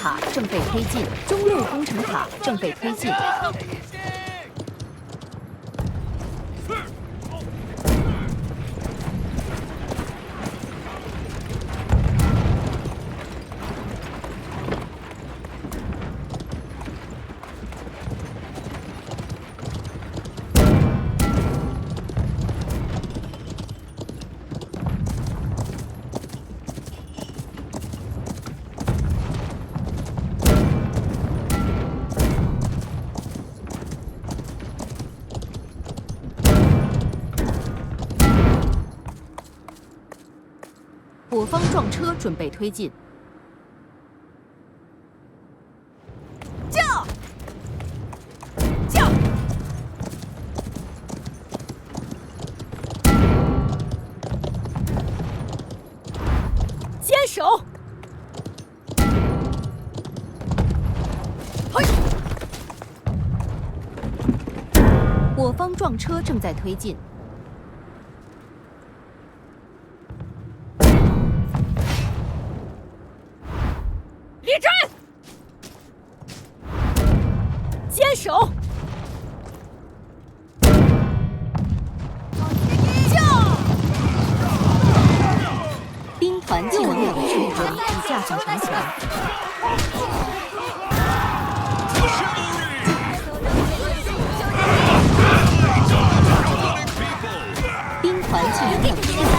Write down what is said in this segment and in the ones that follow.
塔正被推进，中路工程塔正被推进。我方撞车准备推进。救！救！坚守！嘿！我方撞车正在推进。 立正，坚守，救！兵团进入了水准，已架上城墙。兵团进入了水准，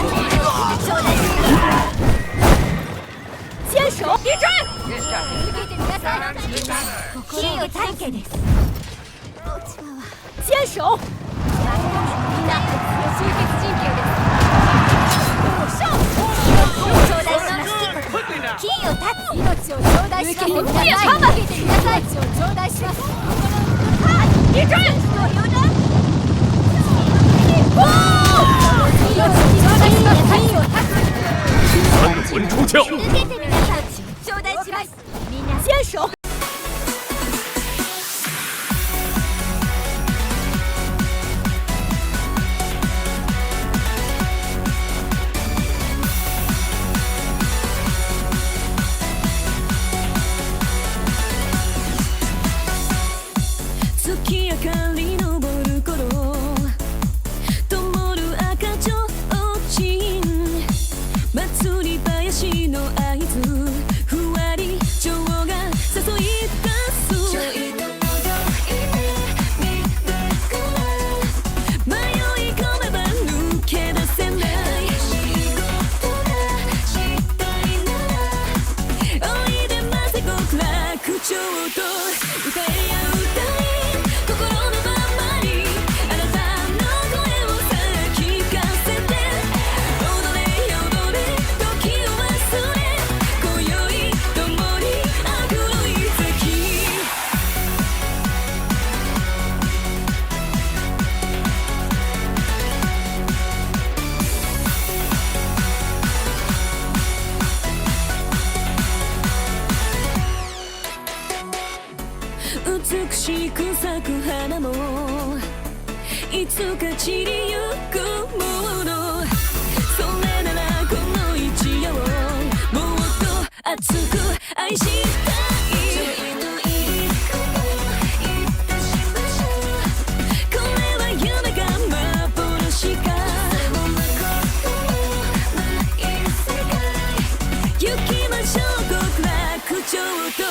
坚守，立正。 坚守！立正！三魂出鞘！坚守！ 美しく咲く花もいつか散りゆくものそれならこの一夜をもっと熱く愛したいこれは夢か幻か行きましょう極楽町と